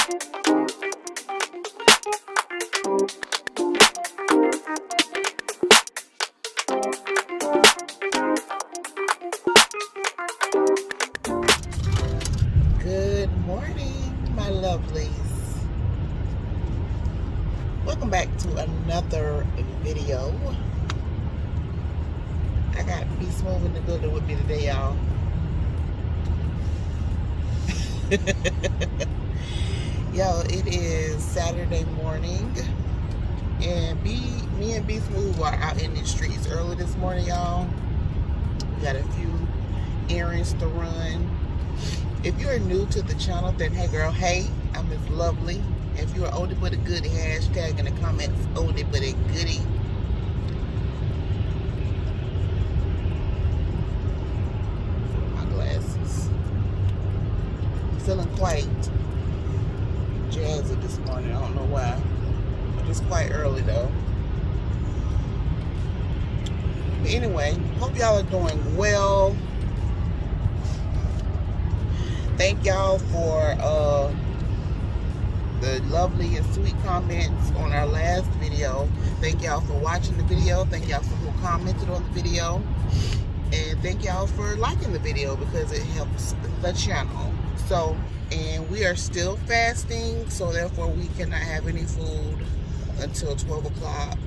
Good morning, my lovelies. Welcome back to another video. I got Be Smooth in the building with me today, y'all. Yo, it is Saturday morning, and me and Be Smooth are out in the streets early this morning, y'all. We got a few errands to run. If you're new to the channel, then hey girl, hey, I'm Miss Lovely. If you're oldie but a goodie, hashtag in the comments, oldie but a goodie. My glasses. I'm feeling quite jazzy this morning. I don't know why, but it's quite early though. But anyway, hope y'all are doing well. Thank y'all for the lovely and sweet comments on our last video. Thank y'all for watching the video. Thank y'all for who commented on the video. And thank y'all for liking the video because it helps the channel. So, and we are still fasting, so therefore we cannot have any food until 12 o'clock.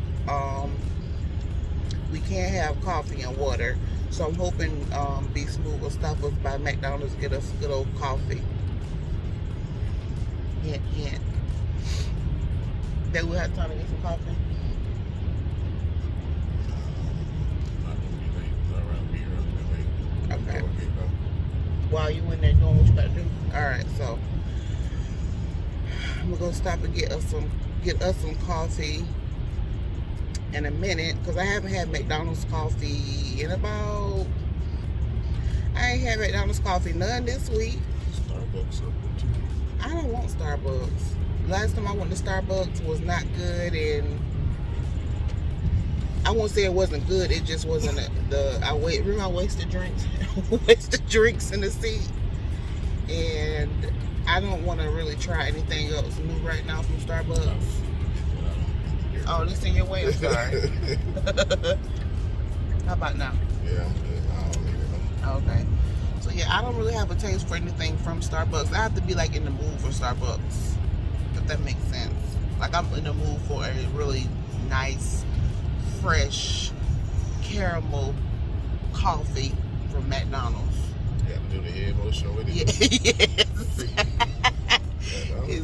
We can't have coffee and water. So I'm hoping Be Smooth will stop us by McDonald's, get us good old coffee. Hint, hint. That we'll have time to get some coffee. Okay. While you in there doing what you gotta do. Alright, so I'm gonna stop and get us some coffee in a minute, because I haven't had McDonald's coffee in about, I ain't had McDonald's coffee none this week. Starbucks up there too. I don't want Starbucks. Last time I went to Starbucks was not good, and I won't say it wasn't good, it just wasn't remember I wasted drinks wasted drinks in the seat, and I don't want to really try anything else new right now from Starbucks. Oh, this in your way? I'm sorry. How about now? Yeah, I'm good. I don't even know. Okay. So yeah, I don't really have a taste for anything from Starbucks. I have to be like in the mood for Starbucks, if that makes sense. Like I'm in the mood for a really nice, fresh caramel coffee from McDonald's. You got to do the head motion with it. Yes. The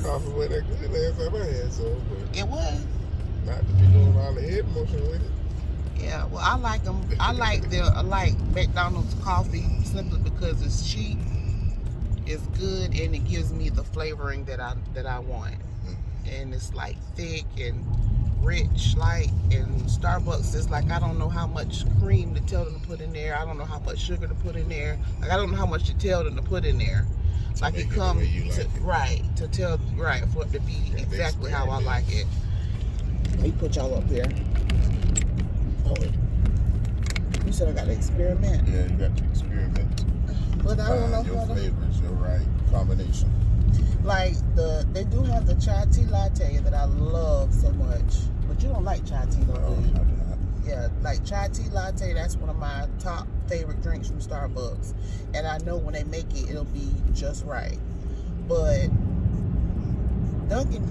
coffee wasn't that good last time I had, so but It was. not to be doing all the head motion with it. Yeah, well, I like them. I like McDonald's coffee simply because it's cheap, it's good, and it gives me the flavoring that I want. And it's like thick and rich, and Starbucks is like, I don't know how much cream to tell them to put in there. I don't know how much sugar to put in there. Like I don't know how much to tell them to put in there. Like it comes for it to be exactly how I like it. Let me put y'all up here. Oh, you said I got to experiment. Yeah, you got to experiment. But I don't know your how to. flavors, your right combination. Like they do have the chai tea latte that I love so much. But you don't like chai tea, though, No, do you? I do not. Yeah, like chai tea latte, that's one of my top favorite drinks from Starbucks. And I know when they make it, it'll be just right. But Dunkin',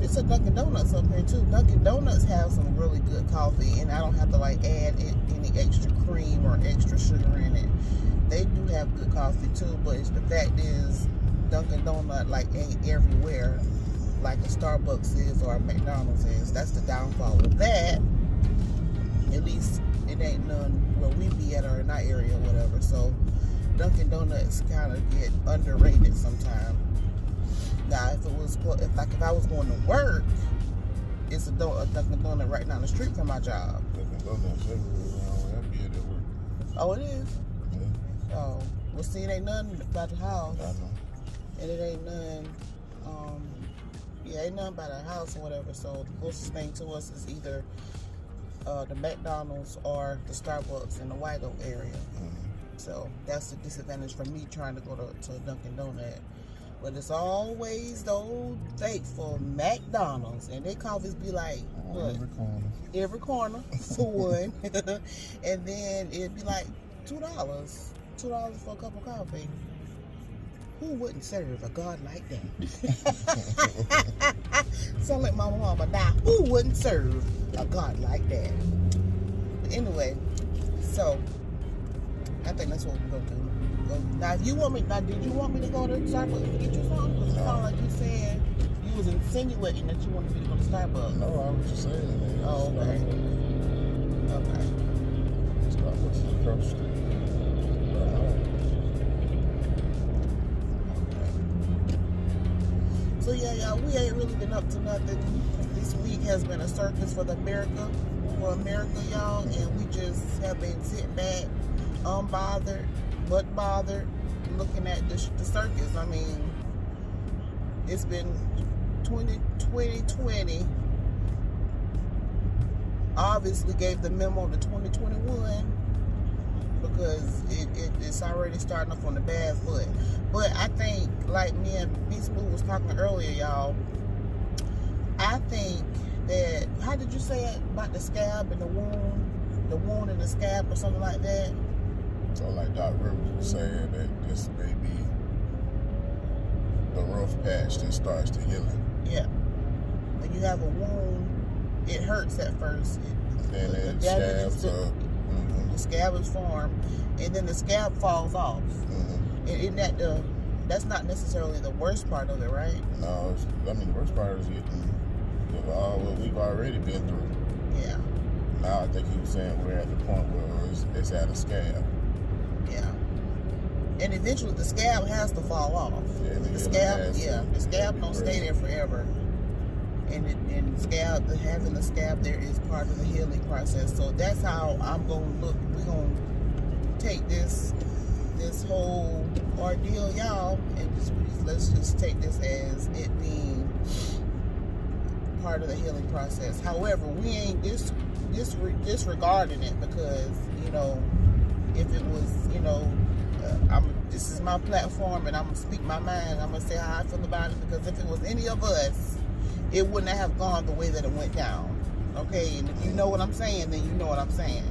it's a Dunkin Donuts up here too. Dunkin Donuts have some really good coffee, and I don't have to like add any extra cream or extra sugar in it. They do have good coffee too, but the fact is, Dunkin Donut like ain't everywhere like a Starbucks is or a McDonald's is. That's the downfall of that. At least it ain't none where we be at or in our area or whatever. So Dunkin Donuts kind of get underrated sometimes. Now, if I was going to work, it's a Dunkin Donut right down the street from my job. Dunkin Donuts everywhere. That'd be at work. Oh, it is? Yeah. Oh, well, see, it ain't nothing about the house. I know. And it ain't none, ain't nothing about the house or whatever. So the closest thing to us is either the McDonald's or the Starbucks in the White Oak area. So that's the disadvantage for me trying to go to Dunkin Donut. But it's always those faithful McDonald's, and their coffees be like, what? Every corner for one. And then it'd be like $2 for a cup of coffee. Who wouldn't serve a God like that? Sound like my mama. Now, who wouldn't serve a God like that? But anyway, so I think that's what we're gonna do. Now, if you want me, did you want me to go to Starbucks to get you something? Because it sounded like you said you was insinuating that you wanted me to go to Starbucks. No, I was just saying. Man. Oh, okay. Okay. Starbucks is across the street. So yeah, y'all, we ain't really been up to nothing. This week has been a circus for America, y'all, and we just have been sitting back, unbothered, but bothered, looking at the circus. I mean, it's been 2020. Obviously gave the memo to 2021 because it's already starting off on the bad foot. But I think, like me and B Smooth was talking earlier, y'all, I think that, how did you say it about the scab and the wound and the scab or something like that? So like Doc Rivers was saying that this may be the rough patch that starts to healing. Yeah. When you have a wound, it hurts at first. Then it scabs up. The scab is formed, and then the scab falls off. And isn't that that's not necessarily the worst part of it, right? No, the worst part is getting all what we've already been through. Yeah. Now I think he was saying we're at the point where it's at a scab. Yeah. And eventually the scab has to fall off. Yeah, the scab don't stay there forever. And having the scab there is part of the healing process. So that's how I'm gonna look. We're gonna take this whole ordeal, y'all, and let's just take this as it being part of the healing process. However, we ain't disregarding it because, you know, if it was, you know, this is my platform and I'm gonna speak my mind. I'm gonna say how I feel about it, because if it was any of us, it wouldn't have gone the way that it went down. Okay, and if you know what I'm saying, then you know what I'm saying.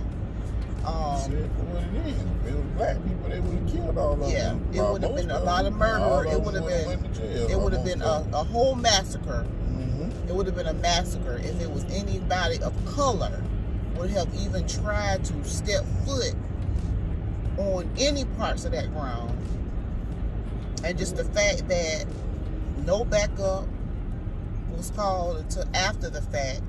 If it was black people, they would have killed all of them. Yeah, it would have been a lot of murder. It would have been a whole massacre. It would have been a massacre if it was anybody of color would have even tried to step foot on any parts of that ground. And just the fact that no backup was called until after the fact.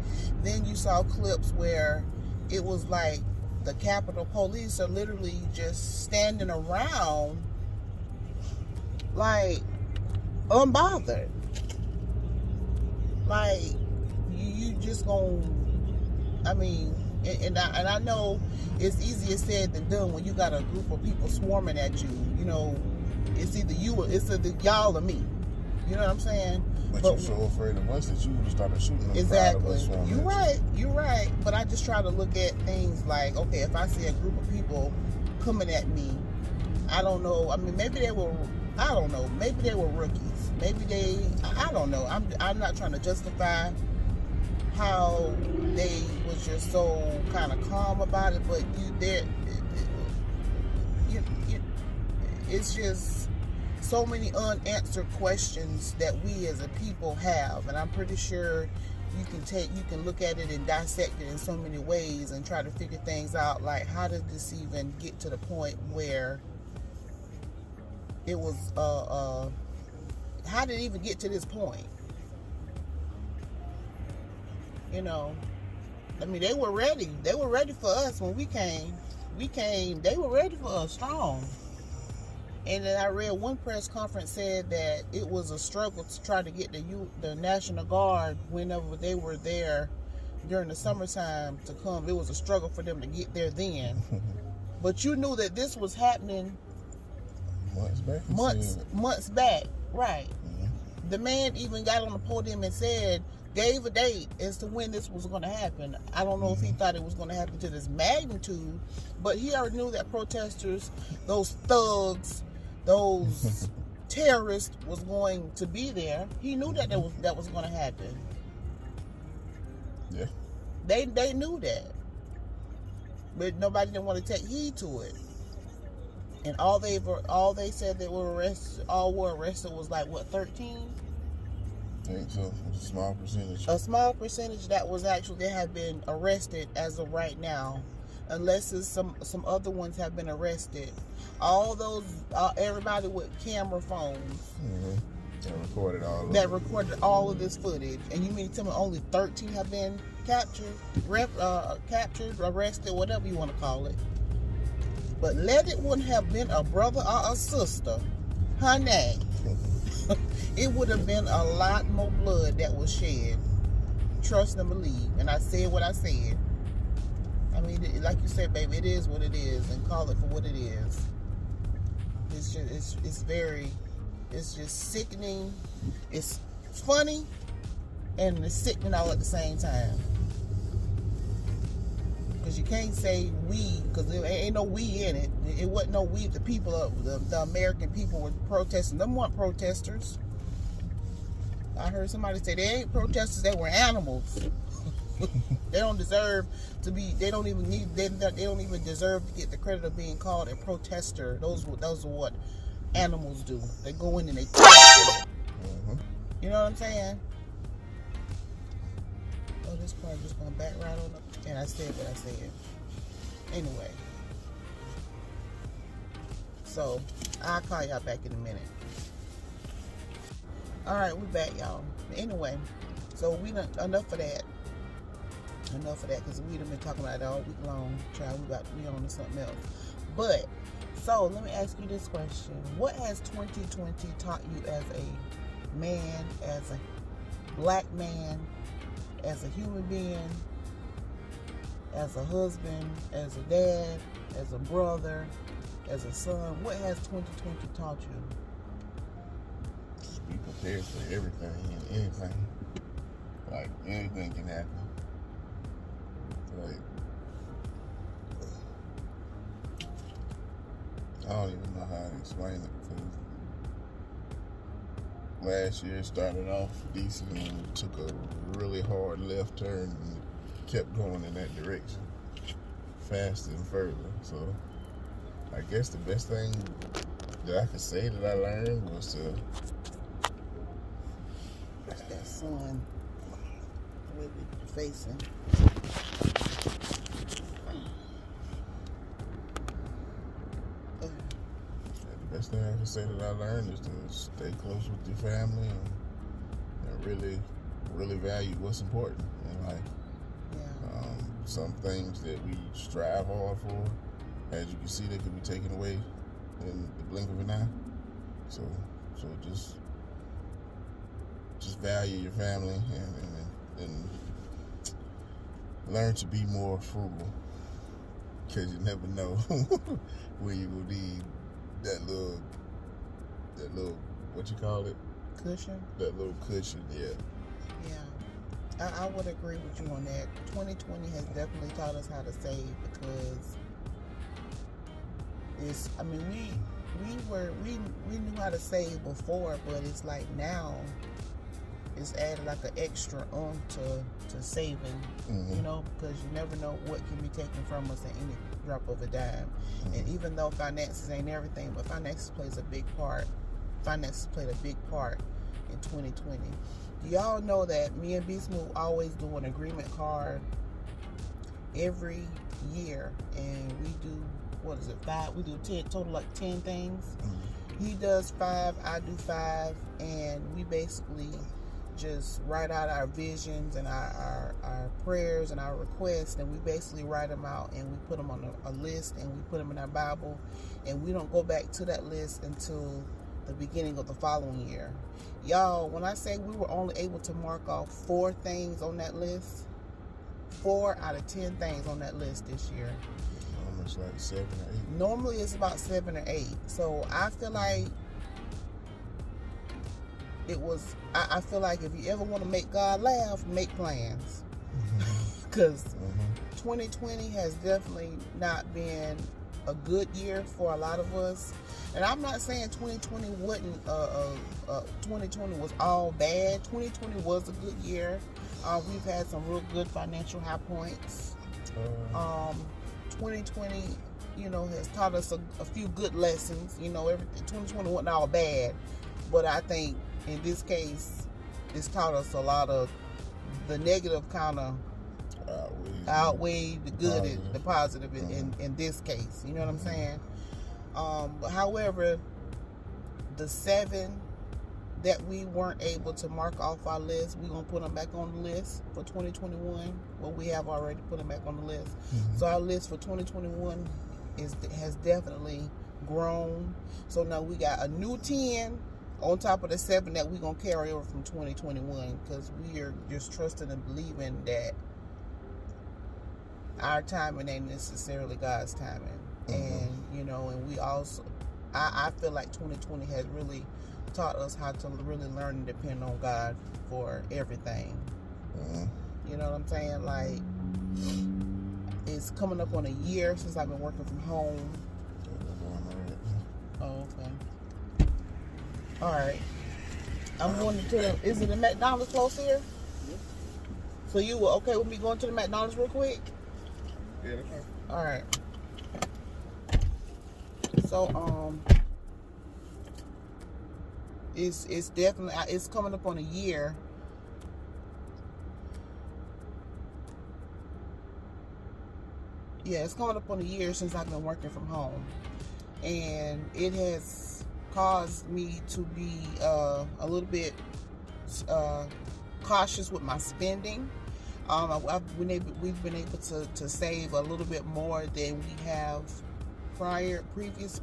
Then you saw clips where it was like the Capitol Police are literally just standing around like unbothered. Like you just gonna, I mean, and I know it's easier said than done when you got a group of people swarming at you. You know, it's either y'all or me. You know what I'm saying? But you're so afraid of us that you started shooting them. Exactly. You're right. But I just try to look at things like, okay, if I see a group of people coming at me, I don't know. I mean, maybe they were rookies. Maybe I don't know. I'm not trying to justify how they was just so kind of calm about it, but it's just so many unanswered questions that we as a people have, and I'm pretty sure you can look at it and dissect it in so many ways and try to figure things out, like how did this even get to the point where it was how did it even get to this point? You know, I mean, they were ready for us when we came, they were ready for us strong. And then I read one press conference said that it was a struggle to try to get the National Guard whenever they were there during the summertime to come. It was a struggle for them to get there then. But you knew that this was happening months back, right? Mm-hmm. The man even got on the podium and gave a date as to when this was going to happen. I don't know if he thought it was going to happen to this magnitude, but he already knew that protesters, those thugs, those terrorist was going to be there. He knew that that was going to happen. Yeah. They knew that, but nobody didn't want to take heed to it. And all they said they were arrested was like what, 13? I think so. It's a small percentage. A small percentage that was actually have been arrested as of right now, unless it's some other ones have been arrested. All those everybody with camera phones that recorded all of this footage. And you mean to tell me only 13 have been captured, arrested, whatever you want to call it? But let it wouldn't have been a brother or a sister, honey. It would have been a lot more blood that was shed. Trust and believe. And I said what I said. I mean, like you said, baby, it is what it is, and call it for what it is. It's just sickening. It's funny, and it's sickening all at the same time. Because you can't say we, because there ain't no we in it. It wasn't no we. The people, the American people were protesting. Them weren't protesters. I heard somebody say they ain't protesters. They were animals. They don't deserve to be. They don't even deserve to get the credit of being called a protester. Those are what animals do. They go in and they. You know what I'm saying? Oh, this car just gonna back right on up. And I said what I said. Anyway. So, I'll call y'all back in a minute. Alright, we back, y'all. Anyway, so we done enough of that. Enough of that, because we done been talking about it all week long. Child, we about to be on to something else. But, so, let me ask you this question. What has 2020 taught you as a man, as a black man, as a human being, as a husband, as a dad, as a brother, as a son? What has 2020 taught you? Just be prepared for everything and anything. Like, anything can happen. Like, I don't even know how to explain it, because last year started off decent and took a really hard left turn and kept going in that direction faster and further. So I guess the best thing that I could say that I learned was to that sun the way we're facing. The best thing I can say that I learned is to stay close with your family and really value what's important in life. Yeah. Some things that we strive hard for, as you can see, they could be taken away in the blink of an eye. So just value your family and learn to be more frugal, because you never know when you will need that little what you call it? Cushion? That little cushion, yeah. Yeah. I would agree with you on that. 2020 has definitely taught us how to save, because it's, I mean, we knew how to save before, but it's like now it's added like an extra on to saving, you know, because you never know what can be taken from us at any drop of a dime. And even though finances ain't everything, but finances played a big part in 2020. Do y'all know that me and Beast Move always do an agreement card every year, and we do, what is it, 5? We do 10, total like 10 things. He does 5, I do 5, and we basically just write out our visions and our prayers and our requests, and we basically write them out and we put them on a list, and we put them in our Bible, and we don't go back to that list until the beginning of the following year. Y'all, when I say we were only able to mark off 4 things on that list, 4 out of 10 things on that list this year. Almost like 7 or 8. Normally it's about 7 or 8. So I feel like I feel like if you ever want to make God laugh, make plans. Because 2020 has definitely not been a good year for a lot of us. And I'm not saying 2020 wouldn't. 2020 was all bad. 2020 was a good year. We've had some real good financial high points. 2020, has taught us a few good lessons. 2020 wasn't all bad, but I think in this case, it's taught us a lot of the negative kind of outweigh the good and the positive in this case. You know what I'm saying? However, the 7 that we weren't able to mark off our list, we're going to put them back on the list for 2021. Well, we have already put them back on the list. So our list for 2021 has definitely grown. So now we got a new 10 on top of the 7 that we're going to carry over from 2021, because we are just trusting and believing that our timing ain't necessarily God's timing. And, and we also, I feel like 2020 has really taught us how to really learn and depend on God for everything. You know what I'm saying? Like, it's coming up on a year since I've been working from home. Oh, okay. All right. I'm going to, is it a McDonald's close here? Yeah. So you were okay with me going to the McDonald's real quick? Yeah, that's fine. All right. So, it's definitely, it's coming up on a year. Yeah, it's coming up on a year since I've been working from home, and it has caused me to be a little bit cautious with my spending. We've been able to save a little bit more than we have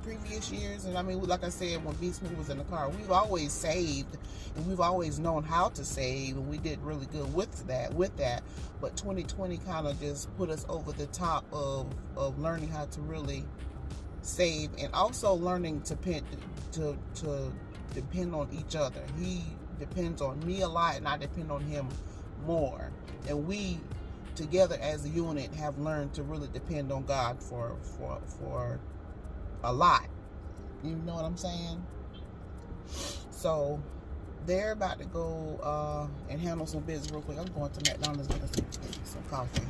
previous years. And I mean, like I said, when Beast Smooth was in the car, we've always saved, and we've always known how to save, and we did really good with that. But 2020 kind of just put us over the top of learning how to really save, and also learning to depend on each other. He depends on me a lot, and I depend on him more. And we together as a unit have learned to really depend on God for a lot. You know what I'm saying? So they're about to go and handle some business real quick. I'm going to McDonald's to get some coffee.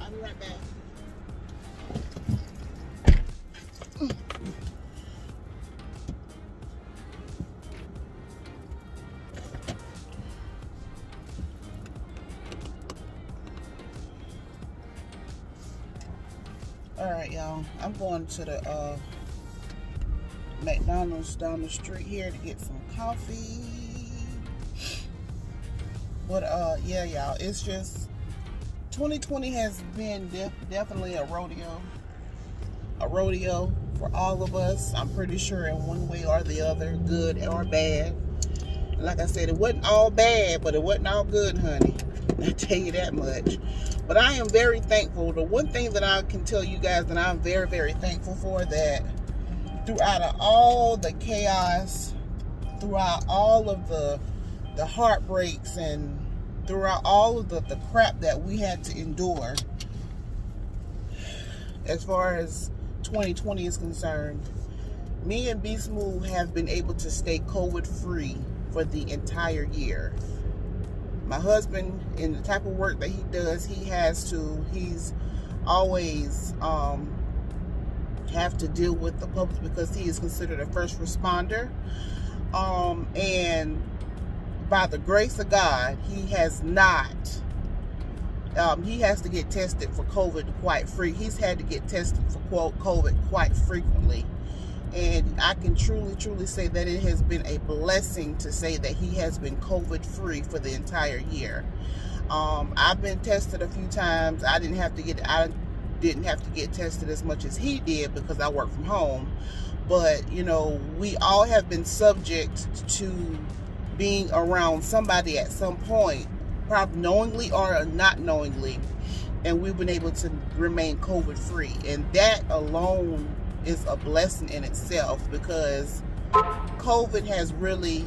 I'll be right back. Alright, y'all. I'm going to the McDonald's down the street here to get some coffee. But yeah, y'all, it's just 2020 has been definitely a rodeo for all of us. I'm pretty sure in one way or the other, good or bad. Like I said, it wasn't all bad, but it wasn't all good, honey. I tell you that much. But I am very thankful. The one thing that I can tell you guys that I'm very, very thankful for, that throughout all the chaos, throughout all of the heartbreaks, and throughout all of the crap that we had to endure, as far as 2020 is concerned, me and B Smooth have been able to stay COVID free for the entire year. My husband, in the type of work that he does, he's always have to deal with the public because he is considered a first responder. And by the grace of God, he has not, he has to get tested for COVID he's had to get tested for COVID quite frequently. And I can truly say that it has been a blessing to say that he has been COVID free for the entire year. I've been tested a few times. I didn't have to get tested as much as he did because I work from home. But we all have been subject to being around somebody at some point, probably knowingly or not knowingly, and we've been able to remain COVID free, and that alone is a blessing in itself, because COVID has really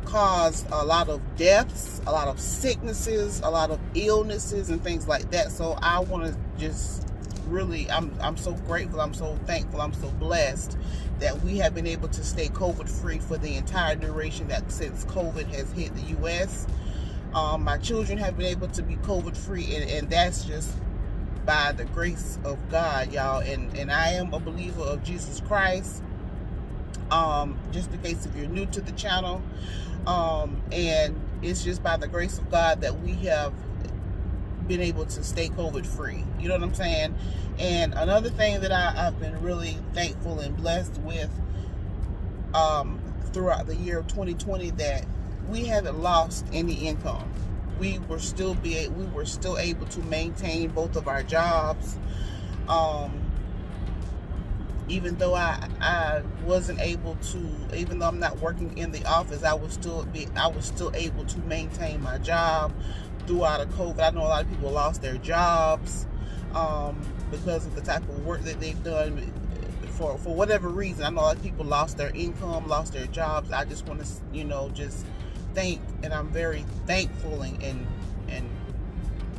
caused a lot of deaths, a lot of sicknesses, a lot of illnesses and things like that. So I want to just really, I'm so grateful, I'm so thankful, I'm so blessed that we have been able to stay COVID free for the entire duration that since COVID has hit the US. My children have been able to be COVID free, and that's just by the grace of God, y'all. And I am a believer of Jesus Christ. Just in case if you're new to the channel, and it's just by the grace of God that we have been able to stay COVID free. You know what I'm saying? And another thing that I've been really thankful and blessed with throughout the year of 2020, that we haven't lost any income. We were still able to maintain both of our jobs. Even though I wasn't able to, even though I'm not working in the office, I was still able to maintain my job throughout a COVID. I know a lot of people lost their jobs because of the type of work that they've done. For whatever reason, I know a lot of people lost their income, lost their jobs. I just want to, just thank, and I'm very thankful and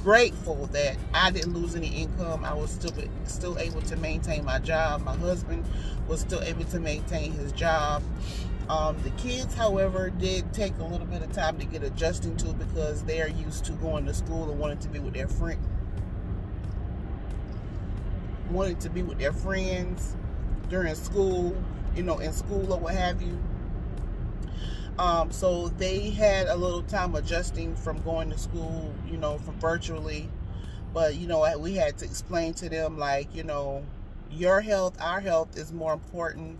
grateful that I didn't lose any income. I was still able to maintain my job. My husband was still able to maintain his job. The kids, however, did take a little bit of time to get adjusting to, because they are used to going to school and wanting to be with their friends during school, in school or what have you. So they had a little time adjusting from going to school, from virtually. But, we had to explain to them, like, your health, our health is more important,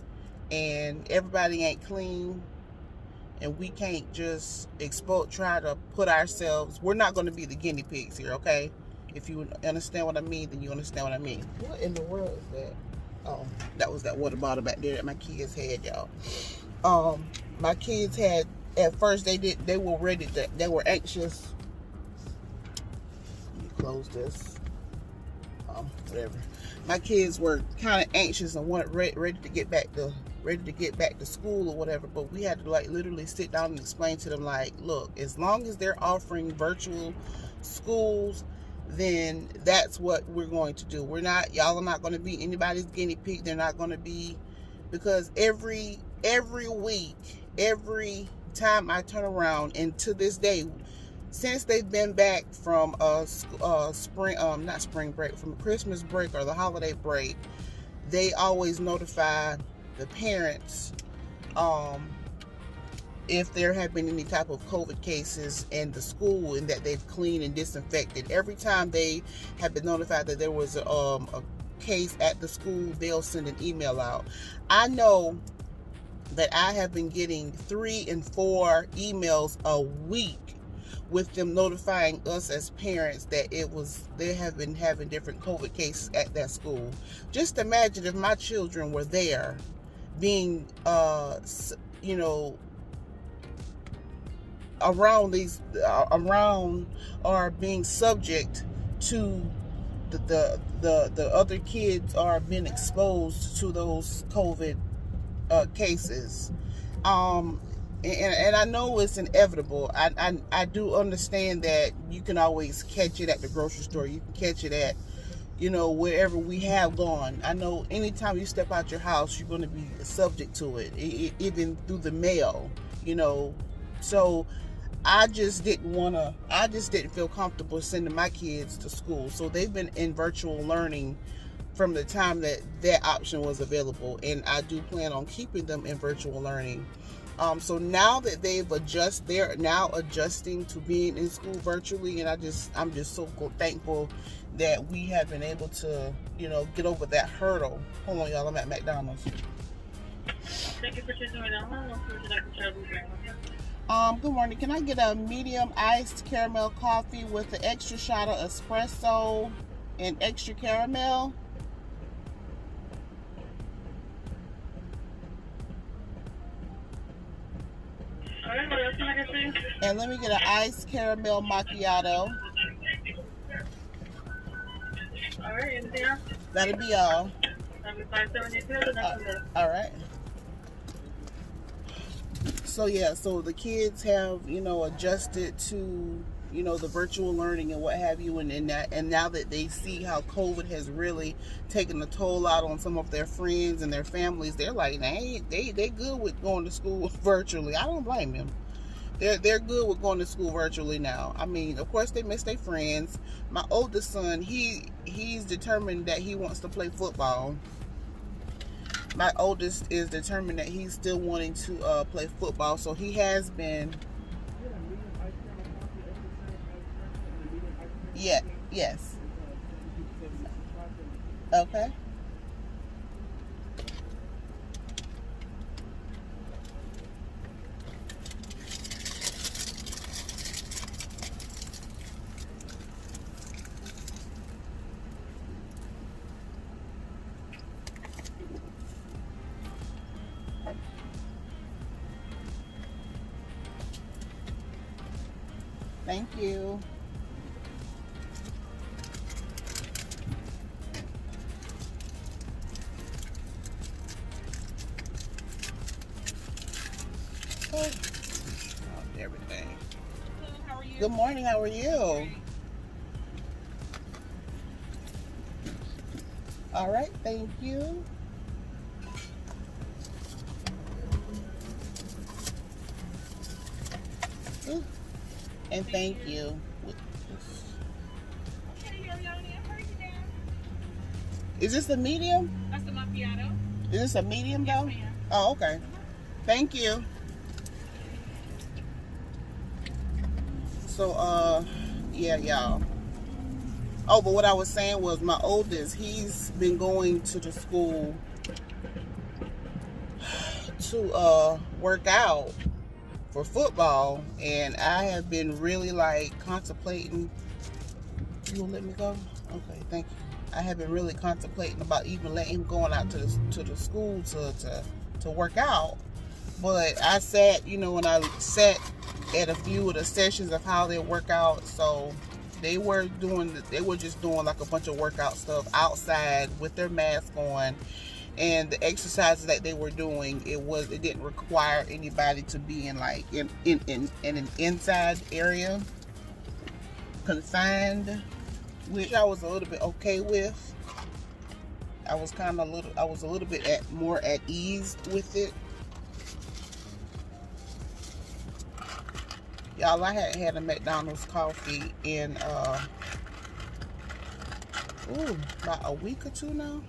and everybody ain't clean, and we can't just try to put ourselves, we're not going to be the guinea pigs here, okay? If you understand what I mean, then you understand what I mean. What in the world is that? Oh, that was that water bottle back there that my kids had, y'all. My kids had, at first they were ready to, they were anxious. Let me close this. Whatever. My kids were kind of anxious and wanted ready to get back to school or whatever, but we had to literally sit down and explain to them, like, look, as long as they're offering virtual schools, then that's what we're going to do. Y'all are not going to be anybody's guinea pig. They're not going to be, because every week, every time I turn around, and to this day, since they've been back from not spring break, from Christmas break or the holiday break, they always notify the parents if there have been any type of COVID cases in the school, and that they've cleaned and disinfected. Every time they have been notified that there was a case at the school, they'll send an email out. I know that I have been getting 3 and 4 emails a week with them notifying us as parents that they have been having different COVID cases at that school. Just imagine if my children were there being, around or being subject to the other kids are being exposed to those COVID cases. And I know it's inevitable. I do understand that you can always catch it at the grocery store. You can catch it at, wherever we have gone. I know anytime you step out your house, you're going to be subject to it, even through the mail, So I just didn't feel comfortable sending my kids to school. So they've been in virtual learning from the time that option was available, and I do plan on keeping them in virtual learning. So now that they're now adjusting to being in school virtually, and I'm just so thankful that we have been able to, get over that hurdle. Hold on, y'all, I'm at McDonald's. Thank you for choosing McDonald's. Good morning. Can I get a medium iced caramel coffee with an extra shot of espresso and extra caramel? Alright, what else can I get for you? And let me get an iced caramel macchiato. All right, anything else? That'll be all. That'll be 572. All right. So yeah, so the kids have, adjusted to, the virtual learning and what have you, and now that they see how COVID has really taken a toll out on some of their friends and their families, they're like, they good with going to school virtually. I don't blame them. They're good with going to school virtually now. I mean, of course they miss their friends. My oldest son, he's determined that he wants to play football. My oldest is determined that he's still wanting to play football, so he has been. Yeah. Yes. Okay. Thank you. Oh, everything. Hello, how are you? Good morning. How are you? All right. Thank you. Ooh. And thank you. Okay, Ariana, hurry you down. Is this a medium? That's the macchiato. Is this a medium Yes, though? ma'am. Oh, okay. Thank you. So, yeah, y'all. Oh, but what I was saying was my oldest, he's been going to the school to work out for football, and I have been really like contemplating. You gonna let me go? Okay, thank you. I have been really contemplating about even letting him going out to the school to work out. But I sat, when I sat at a few of the sessions of how they work out, so they were just doing like a bunch of workout stuff outside with their mask on. And the exercises that they were doing, it didn't require anybody to be in an inside area, confined, which I was a little bit okay with. I was a little bit more at ease with it. Y'all, I hadn't had a McDonald's coffee in about a week or two now.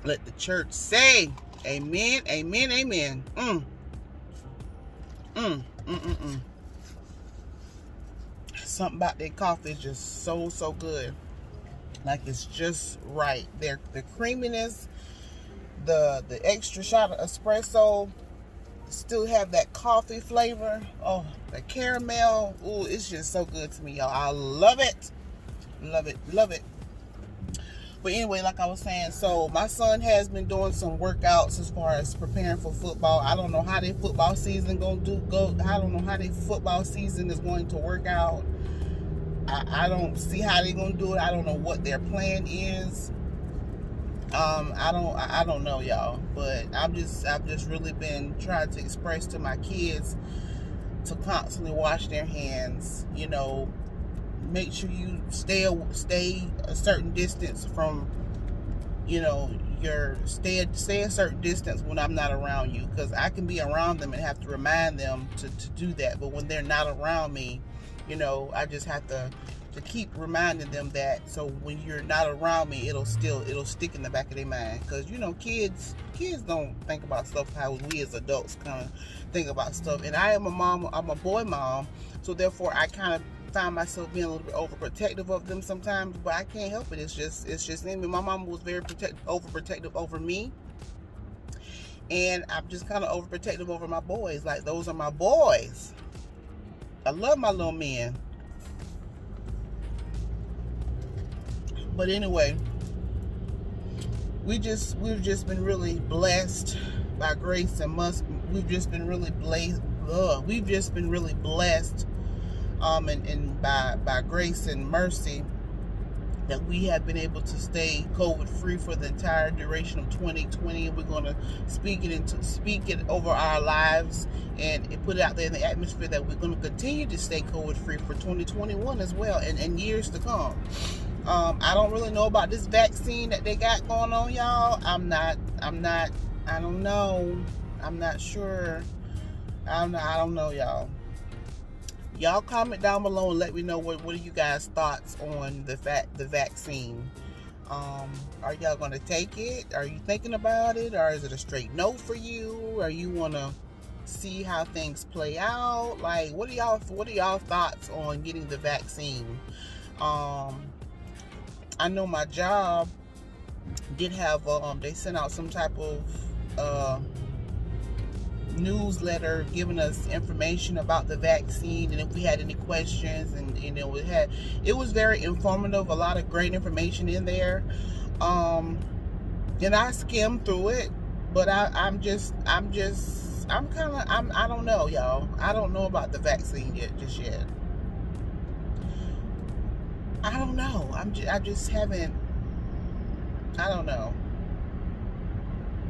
Let the church say amen, amen, amen. Something about that coffee is just so good. Like, it's just right. The creaminess, the extra shot of espresso still have that coffee flavor. Oh, the caramel. Ooh, it's just so good to me, y'all. I love it. Love it. Love it. But anyway, like I was saying, so my son has been doing some workouts as far as preparing for football. I don't know how their football season I don't know how their football season is going to work out. I don't see how they're gonna do it. I don't know what their plan is. I don't know, y'all. But I've just really been trying to express to my kids to constantly wash their hands. Make sure you stay a certain distance from, stay a certain distance when I'm not around you, because I can be around them and have to remind them to do that. But when they're not around me, I just have to keep reminding them that. So when you're not around me, it'll stick in the back of their mind, because kids don't think about stuff how we as adults kind of think about stuff. And I am a mom. I'm a boy mom, so therefore I kind of find myself being a little bit overprotective of them sometimes, but I can't help it. It's just in me. My mom was very overprotective over me, and I'm just kind of overprotective over my boys. Like, those are my boys. I love my little men. But anyway, we've just been really blessed by grace and we've just been really blessed And by grace and mercy, that we have been able to stay COVID free for the entire duration of 2020. We're going to speak it over our lives and put it out there in the atmosphere that we're going to continue to stay COVID free for 2021 as well, and years to come. I don't really know about this vaccine that they got going on, y'all. I don't know. I'm not sure. I don't know, y'all. Y'all comment down below and let me know what are you guys' thoughts on the vaccine. Are y'all gonna take it? Are you thinking about it, or is it a straight no for you? Or you wanna see how things play out? Like, what are y'all thoughts on getting the vaccine? I know my job did have they sent out some type of newsletter giving us information about the vaccine, and if we had any questions, and it was very informative, a lot of great information in there. And I skimmed through it, but I don't know, y'all. I don't know about the vaccine yet. I don't know. I don't know.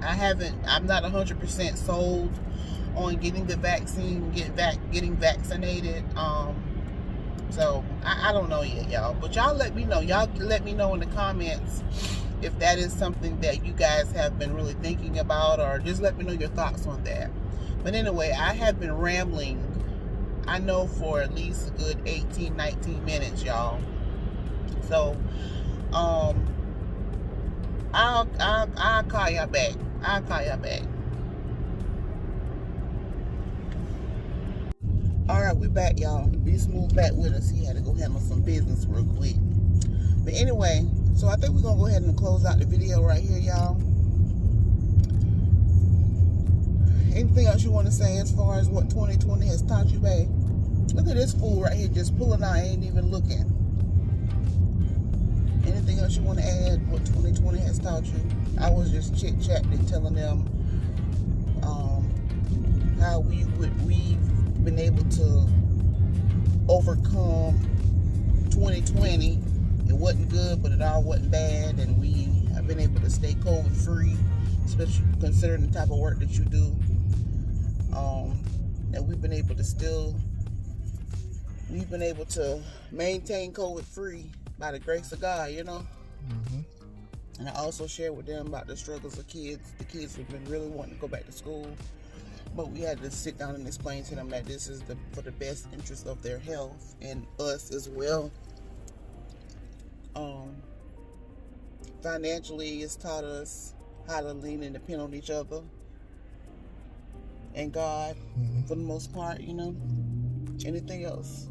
I'm not 100% sold on getting the vaccine, getting vaccinated. So I don't know yet, y'all. But y'all let me know. Y'all let me know in the comments if that is something that you guys have been really thinking about, or just let me know your thoughts on that. But anyway, I have been rambling, I know, for at least a good 18, 19 minutes, y'all. So I'll call y'all back. Alright, we back, y'all. Be smooth back with us. He had to go handle some business real quick. But anyway, so I think we're gonna go ahead and close out the video right here, y'all. Anything else you want to say as far as what 2020 has taught you, babe? Look at this fool right here just pulling out, ain't even looking. Anything else you want to add, what 2020 has taught you? I was just chit-chatting, telling them how we've been able to overcome 2020. It wasn't good, but it all wasn't bad, and we have been able to stay COVID-free, especially considering the type of work that you do. And we've been able to maintain COVID-free by the grace of God, you know. Mm-hmm. And I also shared with them about the struggles of kids. The kids have been really wanting to go back to school, but we had to sit down and explain to them that this is for the best interest of their health and us as well. Financially, it's taught us how to lean and depend on each other and God, for the most part, you know. Anything else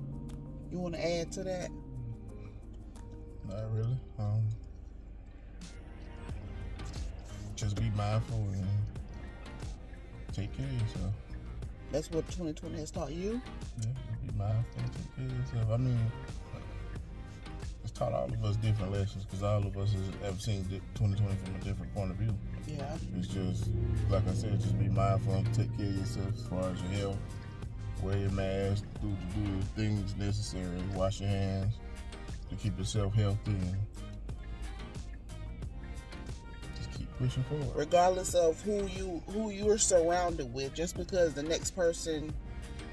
you want to add to that? Not really. Just be mindful and take care of yourself. That's what 2020 has taught you? Yeah, be mindful and take care of yourself. I mean, it's taught all of us different lessons, because all of us have seen 2020 from a different point of view. Yeah. It's just, like I said, just be mindful and take care of yourself as far as your health. Wear your mask, do the things necessary, wash your hands to keep yourself healthy, and just keep pushing forward. Regardless of who you're surrounded with, just because the next person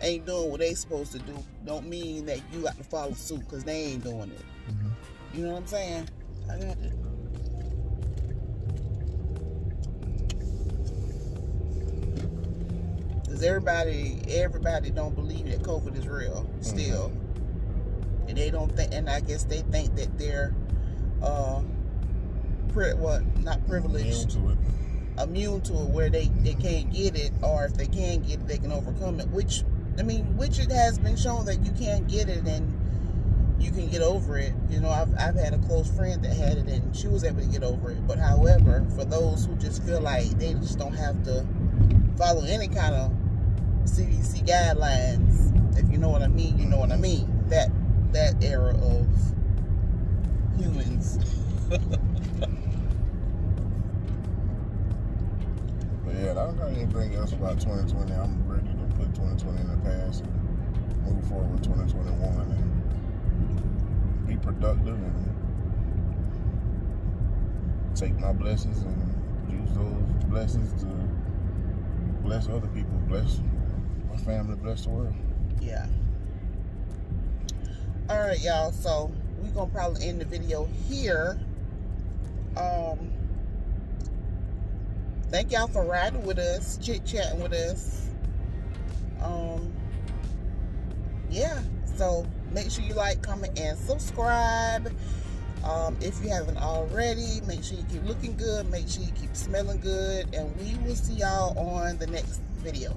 ain't doing what they supposed to do, don't mean that you got to follow suit because they ain't doing it. Mm-hmm. You know what I'm saying? I got it. Because everybody don't believe that COVID is real still. Mm-hmm. And they don't think, and I guess they think that they're not privileged, immune to it, where they can't get it, or if they can get it, they can overcome it, which it has been shown that you can get it and you can get over it. You know, I've had a close friend that had it and she was able to get over it. But however, for those who just feel like they just don't have to follow any kind of CDC guidelines, if you know what I mean, you know what I mean. That era of humans. But yeah, I don't got anything else about 2020. I'm ready to put 2020 in the past and move forward with 2021 and be productive and take my blessings and use those blessings to bless other people, bless my family, bless the world. Yeah. All right, y'all. So we're gonna probably end the video here. Thank y'all for riding with us, chit-chatting with us. Yeah. So make sure you like, comment, and subscribe. If you haven't already, make sure you keep looking good, make sure you keep smelling good, and we will see y'all on the next video.